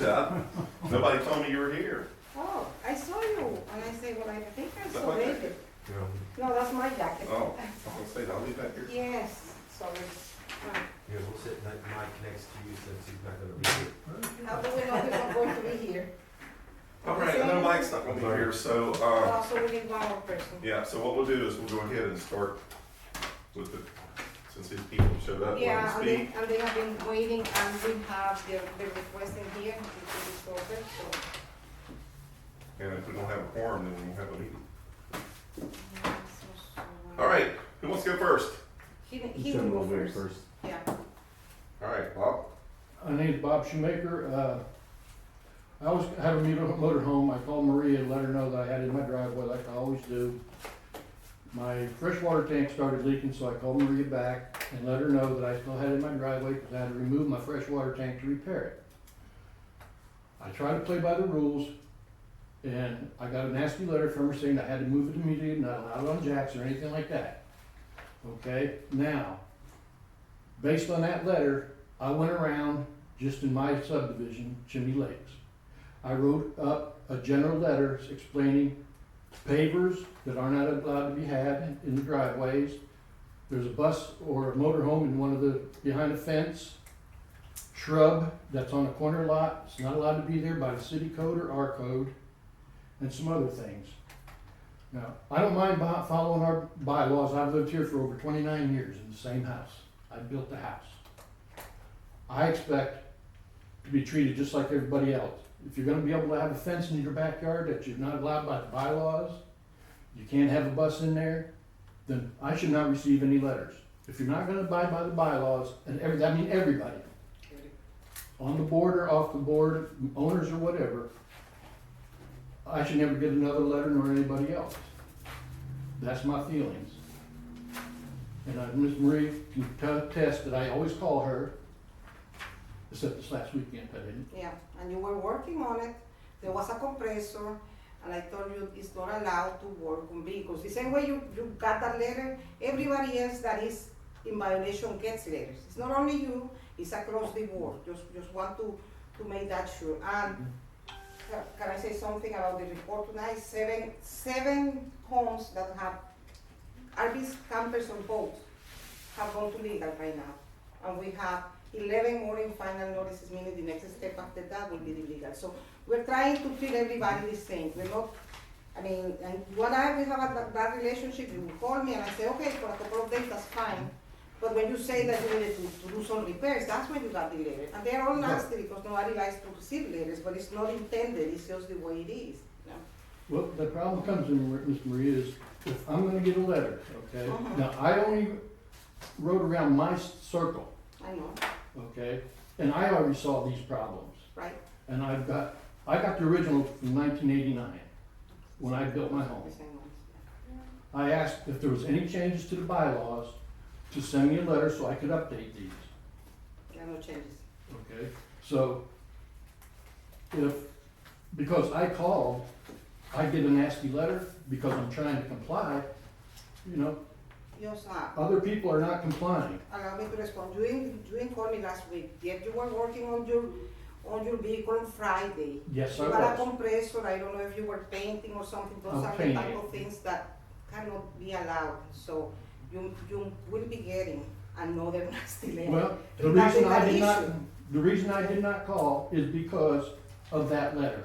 Nobody told me you were here. Oh, I saw you, and I say, well, I think I Is that saw my David. jacket? No, that's my jacket. Oh, I was gonna say, I'll leave that here. Yes, so it's, Yeah, we'll sit Mike next to you since he's not gonna be here. how do we know he's not going to be here? All right, I know Mike's not gonna be here, so, Also, we need one more person. yeah, so what we'll do is we'll go ahead and start with the, since these people showed up, let Yeah, them and speak. they have been waiting, and we have the request in here, which is open, so. And if we don't have a quorum, then we won't have a meeting. Yeah, so, All right, who wants to go first? He will go first. Yeah. All right, Bob? My name's Bob Shoemaker. I always have a motor home. I called Maria and let her know that I had it in my driveway like I always do. My freshwater tank started leaking, so I called Maria back and let her know that I still had it in my driveway because I had to remove my freshwater tank to repair it. I tried to play by the rules, and I got a nasty letter from her saying I had to move it immediately, not allowed on jacks or anything like that. Okay, now, based on that letter, I went around just in my subdivision, Chimney Lakes. I wrote up a general letter explaining pavers that are not allowed to be had in the driveways. There's a bus or a motor home in one of the, behind a fence. Shrub that's on a corner lot, it's not allowed to be there by the city code or our code, and some other things. Now, I don't mind following our bylaws. I've lived here for over 29 years in the same house. I built the house. I expect to be treated just like everybody else. If you're gonna be able to have a fence in your backyard that you're not allowed by the bylaws, you can't have a bus in there, then I should not receive any letters. If you're not gonna abide by the bylaws, and I mean everybody, on the board or off the board, owners or whatever, I should never get another letter nor anybody else. That's my feelings. And Ms. Marie can attest that I always call her, except this last weekend I didn't. Yeah, and you were working on it. There was a compressor, and I told you it's not allowed to work on vehicles. The same way you got that letter, everybody else that is in violation gets letters. It's not only you, it's across the board. Just want to make that sure. And can I say something about the report tonight? Seven homes that have RV campers on boats have gone to legal right now. And we have 11 more in final notices, meaning the next step after that will be the legal. So we're trying to treat everybody the same. We're not, I mean, and we have that relationship, you will call me and I say, okay, for a couple of days, that's fine. But when you say that you needed to do some repairs, that's when you got the letter. And they're all nasty because nobody likes to receive letters, but it's not intended, it's just the way it is. You know? Well, the problem comes in, Ms. Maria, is if I'm gonna get a letter, okay? Now, I only wrote around my circle, I know, okay? And I already saw these problems. right? And I got the original from 1989, when I built my home. The same ones. I asked if there was any changes to the bylaws to send me a letter so I could update these, There are no changes. okay? So, because I called, I get a nasty letter because I'm trying to comply, you know, Yes, other people are not complying. allow me to respond. You didn't call me last week. Yet you were working on your vehicle on Friday. Yes, You I got a was. compressor, I don't know if you were painting or something, those I'm are the painting. type of things that cannot be allowed. So you will be getting another nasty letter. Well, the regarding reason that issue. the reason I did not call is because of that letter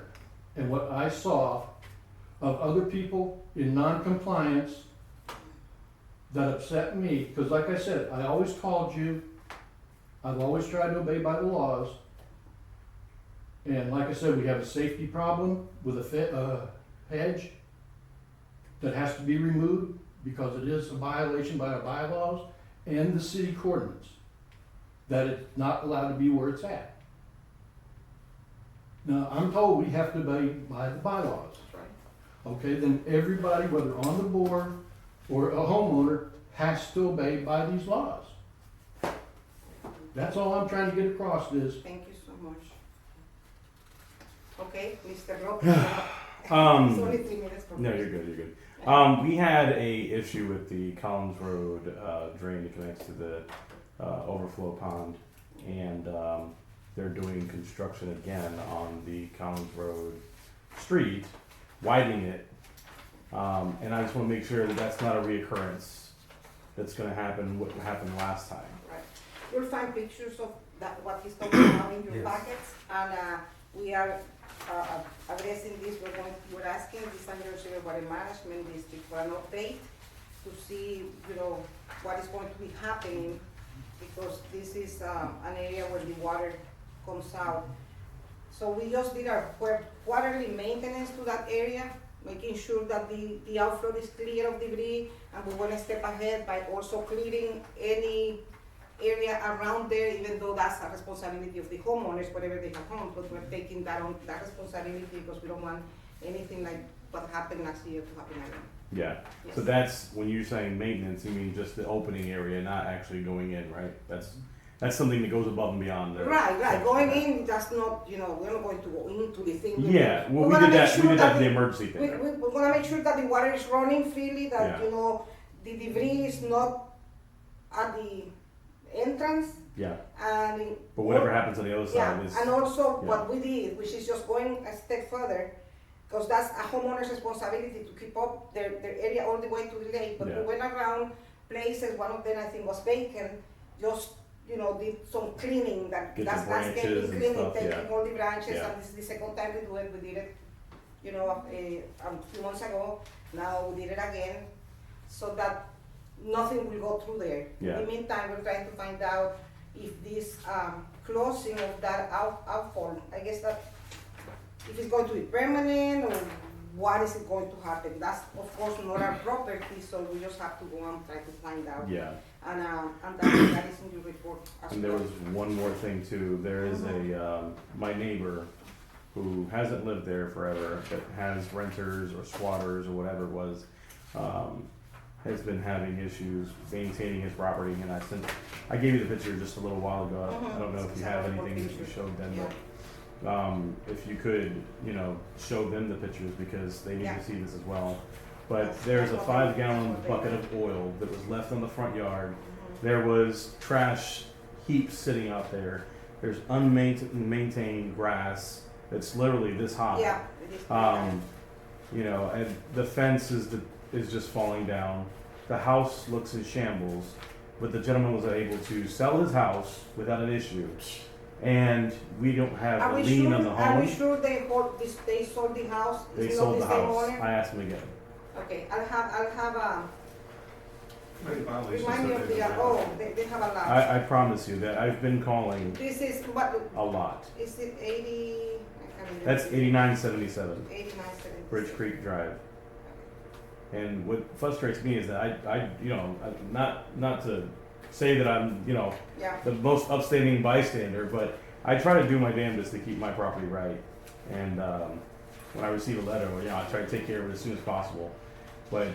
and what I saw of other people in non-compliance that upset me, because like I said, I always called you, I've always tried to obey by the laws, and like I said, we have a safety problem with a hedge that has to be removed because it is a violation by our bylaws and the city coordinates, that it's not allowed to be where it's at. Now, I'm told we have to obey by the bylaws. That's right. Okay, then everybody, whether on the board or a homeowner, has to obey by these laws. That's all I'm trying to get across is, Thank you so much. Okay, Mr. Rock. It's only 3 minutes per No, person. you're good, you're good. We had a issue with the Collins Road drain that connects to the overflow pond, and they're doing construction again on the Collins Road street, widening it. And I just wanna make sure that that's not a reoccurrence that's gonna happen, what happened last time. Right. You'll find pictures of that, what he's talking about in your Yes. packets, and, we are, addressing this, we're asking the San Jose Water Management District for an update to see, you know, what is going to be happening, because this is, an area where the water comes out. So we just did our quarterly maintenance to that area, making sure that the outflow is clear of debris, and we want to step ahead by also clearing any area around there, even though that's a responsibility of the homeowners, whatever they have homes, but we're taking that responsibility because we don't want anything like what happened last year to happen again. Yeah, so Yes. that's, when you're saying maintenance, you mean just the opening area, not actually going in, right? That's something that goes above and beyond the. Right, going in, that's not, you know, we're not going to go into the thing. Yeah, well, We're we gonna did make that, sure we did that for the- the emergency thing. We're gonna make sure that the water is running freely, that, Yeah. you know, the debris is not at the entrance, Yeah, and. but whatever happens on the other Yeah, side is, and also yeah. what we did, which is just going a step further, because that's a homeowner's responsibility to keep up their area all the way to the lake, but Yeah. we went around places, one of them I think was vacant, just, you know, did some cleaning, Get the that's branches getting and cleaning, stuff, taking yeah. all the branches, Yeah. and this is the second time we do it, we did it, you know, a few months ago, now we did it again, so that nothing will go through there. Yeah. In the meantime, we're trying to find out if this, closing of that outfall, I guess that, if it's going to be permanent, or what is it going to happen? That's of course not our property, so we just have to go and try to find out. yeah. And that is in your report as And there well. was one more thing too, there is my neighbor who hasn't lived there forever, but has renters or squatters or whatever it was, has been having issues maintaining his property, and I gave you the picture just a little while ago, I don't know if you have anything that you showed them, but if you could, you know, show them the pictures, because they need Yeah. to see this as well. But there's a 5-gallon bucket of oil that was left on the front yard. There was trash heaps sitting out there. There's unmaintained grass that's literally this high. Yeah, it is. You know, and the fence is just falling down. The house looks in shambles, but the gentleman was able to sell his house without an issue. And we don't have Are a we lien sure, on the are we home. sure they sold the house? Is They it not sold the the same house. owner? I asked him again. Okay, I'll have, Many violations remind me that of they've the, been- they have a lot. I promise you that I've been calling This is, what, a lot. is it 80? I can't remember. That's 8977 89.76. Bridge Creek Drive. And what frustrates me is that I you know, not to say that I'm, you know, Yeah, the most upstanding bystander, but I try to do my damnedest to keep my property right. And when I receive a letter, you know, I try to take care of it as soon as possible. But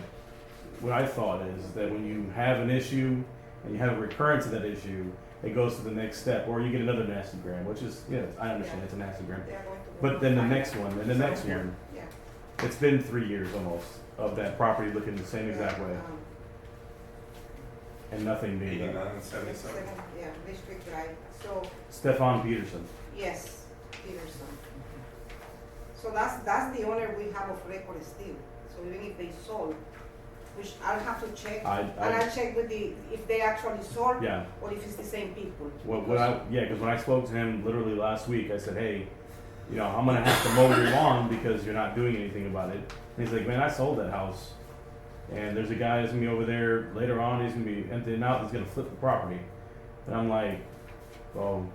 what I thought is that when you have an issue and you have a recurrence of that issue, it goes to the next step, or you get another nasty gram, which is, yeah, I understand Yeah. it's a nasty gram. they are going to go But then the find next it. one, and the next one, Yeah. it's been 3 years almost of that property looking the same exact way and nothing being done. 89 and 77. Yeah, District Drive, so, Stefan Peterson. yes, Peterson. So that's the owner we have of record still, so even if they sold, which I'll have to check, and I'll check with if they actually sold, Yeah. or if it's the same people. Because when I spoke to him literally last week, I said, hey, you know, I'm gonna have to mow your lawn because you're not doing anything about it. And he's like, man, I sold that house, and there's a guy that's gonna be over there later on. He's gonna be emptying out. He's gonna flip the property. And I'm like, oh,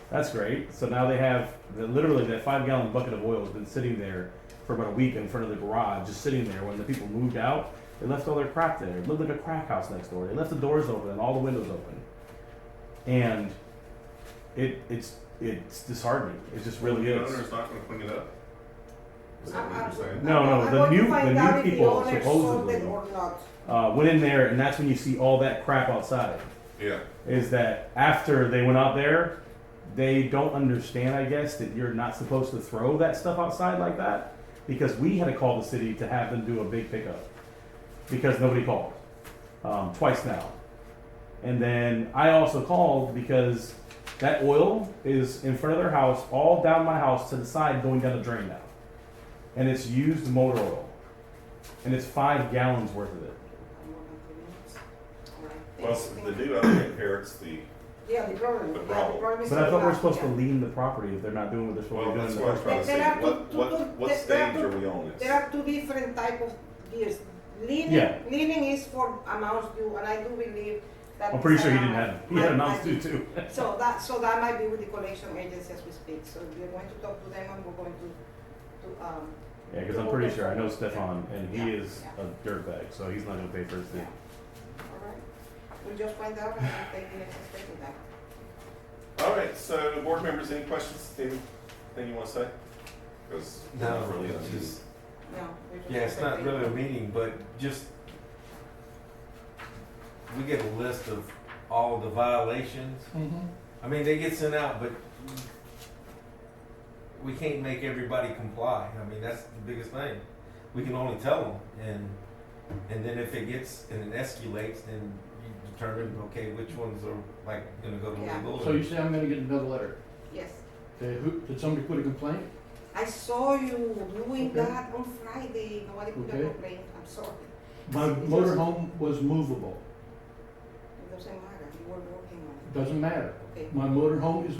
that's great. So now they have literally that 5-gallon bucket of oil has been sitting there for about a week in front of the garage, just sitting there. When the people moved out, they left all their crap there. It looked like a crack house next door. They left the doors open and all the windows open. And it's disheartening. It just really The is. owner's not gonna clean it up? Is that what you're saying? No, I'm the going to new- find the new out if people owner sold supposedly- it or not. Went in there, and that's when you see all that crap outside. Yeah. Is that after they went out there, they don't understand, I guess, that you're not supposed to throw that stuff outside like that. Because we had to call the city to have them do a big pickup. Because nobody called. Twice now. And then I also called because That oil is in front of their house, all down my house to the side, going down the drain now. And it's used motor oil. And it's 5 gallons worth of it. Well, the new other inherits the, Yeah, the problem, The yeah, the problem. problem is. But I thought we're that, supposed to yeah. lien the property if they're not doing what they're supposed well, to be that's doing. what I'm trying to There say. are What there stage are are we on There this? are two different type of deals. Leaning, Yeah. leaning is for amounts due, and I do believe that. I'm pretty sure he this didn't amount have, he had amounts might due be- too. So that might be with the collection agency as we speak, so we're going to talk to them and we're going to, Yeah, because I'm pretty sure, I know Stefan, and he Yeah, is yeah. a dirtbag, so he's not gonna pay for his yeah. thing. All right, we'll just find out and we'll take the next step with that. All right, so board members, any questions? Anything you want to say? Because we're No, not really on it's these. just, No, we're just. yeah, it's not expecting- really a meeting, but just, we get a list of all the violations. Mhm. I mean, they get sent out, but we can't make everybody comply. I mean, that's the biggest thing. We can only tell them, and then if it gets, and it escalates, then you determine, okay, which ones are like gonna go to Yeah. legal. So you say I'm gonna get another letter. Yes, Okay, did somebody put a complaint? I saw you doing Okay. that on Friday, nobody put a Okay. complaint, I'm sorry. My motorhome was movable. It doesn't matter, you were working on Doesn't matter. it, okay. My motorhome is